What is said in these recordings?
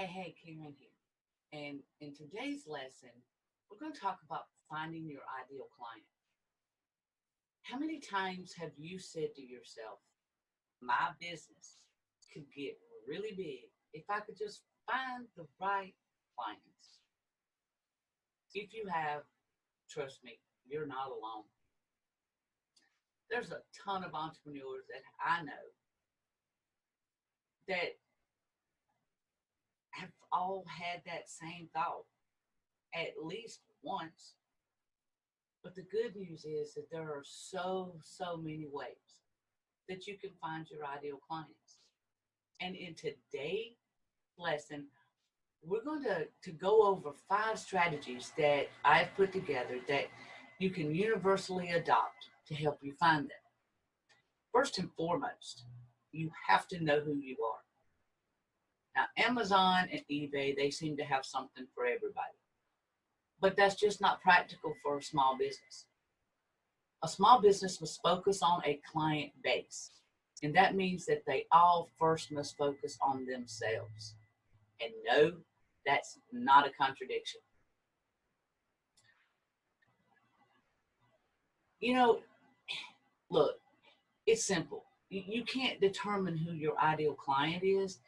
Hey, Karen here. And in today's lesson, we're going to talk about finding your ideal client. How many times have you said to yourself, my business could get really big if I could just find the right clients? If you have, trust me, you're not alone. There's a ton of entrepreneurs that I know that have all had that same thought at least once. But the good news is that there are so many ways that you can find your ideal clients. And in today's lesson, we're going to go over 5 strategies that I've put together that you can universally adopt to help you find them. First and foremost, you have to know who you are. Now, Amazon and eBay, they seem to have something for everybody. But that's just not practical for a small business. A small business must focus on a client base. And that means that they all first must focus on themselves. And no, that's not a contradiction. You know, look, it's simple. You can't determine who your ideal client is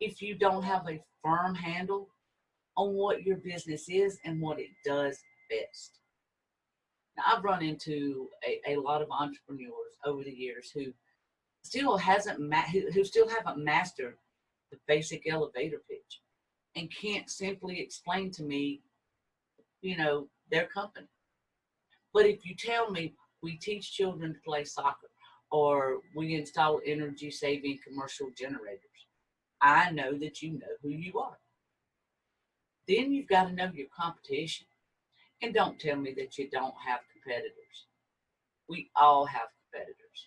if you don't have a firm handle on what your business is and what it does best. Now, I've run into a lot of entrepreneurs over the years who who still haven't mastered the basic elevator pitch and can't simply explain to me, their company. But if you tell me we teach children to play soccer or we install energy saving commercial generators, I know that you know who you are. Then you've got to know your competition. And don't tell me that you don't have competitors. We all have competitors.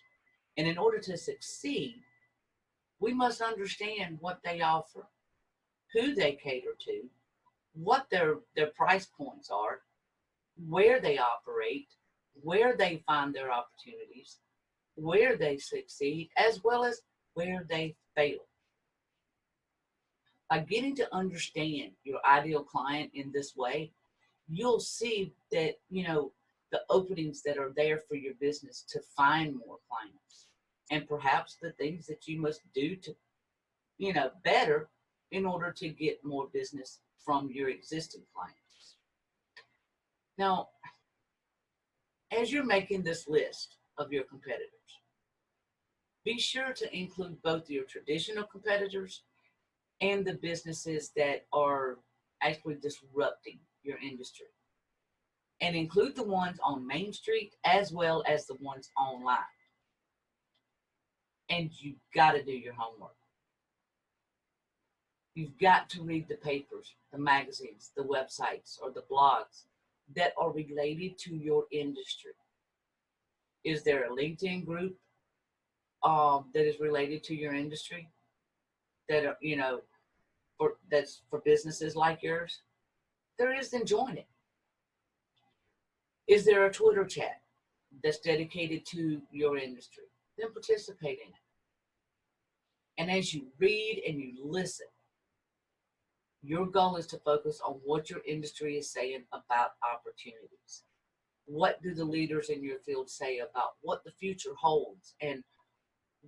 And in order to succeed, we must understand what they offer, who they cater to, what their price points are, where they operate, where they find their opportunities, where they succeed, as well as where they fail. By getting to understand your ideal client in this way, you'll see that, the openings that are there for your business to find more clients and perhaps the things that you must do to, better in order to get more business from your existing clients. Now, as you're making this list of your competitors, be sure to include both your traditional competitors and the businesses that are actually disrupting your industry. And include the ones on Main Street as well as the ones online. And you've got to do your homework. You've got to read the papers, the magazines, the websites, or the blogs that are related to your industry. Is there a LinkedIn group that is related to your industry that are, that's for businesses like yours? There is, then join it. Is there a Twitter chat that's dedicated to your industry? Then participate in it. And as you read and you listen, your goal is to focus on what your industry is saying about opportunities. What do the leaders in your field say about what the future holds and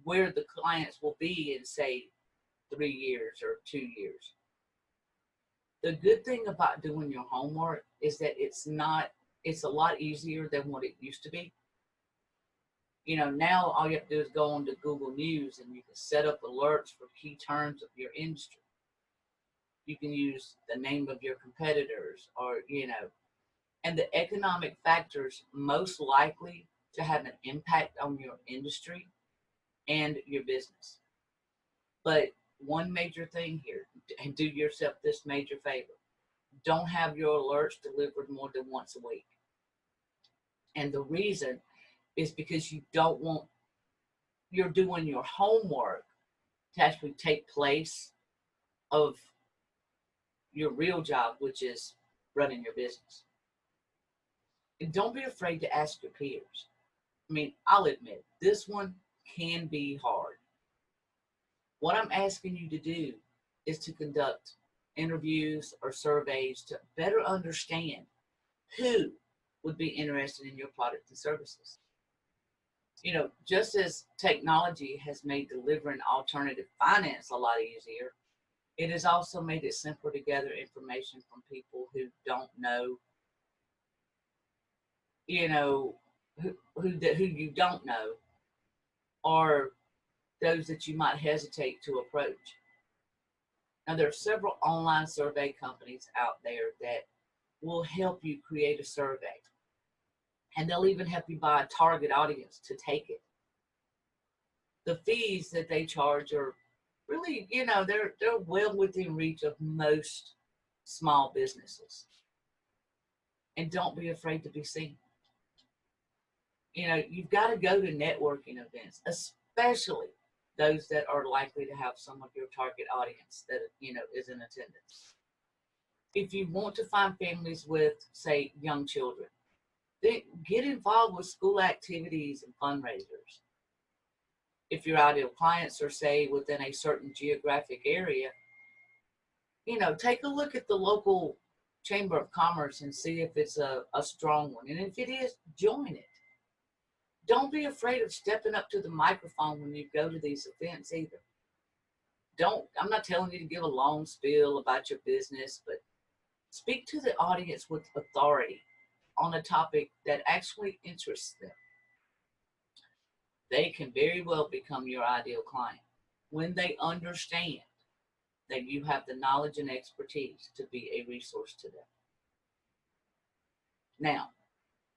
where the clients will be in, say, 3 years or 2 years? The good thing about doing your homework is that it's a lot easier than what it used to be. Now all you have to do is go on to Google News and you can set up alerts for key terms of your industry. You can use the name of your competitors and the economic factors most likely to have an impact on your industry and your business. But one major thing here, and do yourself this major favor, don't have your alerts delivered more than once a week. And the reason is because you're doing your homework to actually take place of your real job, which is running your business. And don't be afraid to ask your peers. I'll admit, this one can be hard. What I'm asking you to do is to conduct interviews or surveys to better understand who would be interested in your product and services. You know, just as technology has made delivering alternative finance a lot easier, it has also made it simpler to gather information from people who don't know, you know, who you don't know, or those that you might hesitate to approach. Now, there are several online survey companies out there that will help you create a survey, and they'll even help you buy a target audience to take it. The fees that they charge are really, you know, they're well within reach of most small businesses. And don't be afraid to be seen. You know, you've got to go to networking events, especially those that are likely to have some of your target audience that, you know, is in attendance. If you want to find families with, say, young children, then get involved with school activities and fundraisers. If your ideal clients are, say, within a certain geographic area, you know, take a look at the local Chamber of Commerce and see if it's a strong one. And if it is, join it. Don't be afraid of stepping up to the microphone when you go to these events either. I'm not telling you to give a long spiel about your business, but speak to the audience with authority on a topic that actually interests them. They can very well become your ideal client when they understand that you have the knowledge and expertise to be a resource to them. Now,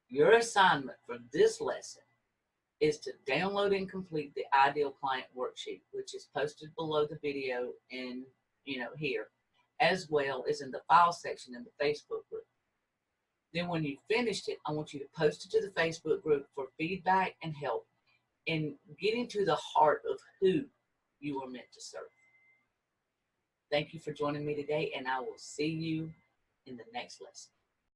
your assignment for this lesson is to download and complete the ideal client worksheet, which is posted below the video in, you know, here, as well as in the file section in the Facebook group. Then when you finished it, I want you to post it to the Facebook group for feedback and help in getting to the heart of who you are meant to serve. Thank you for joining me today, and I will see you in the next lesson.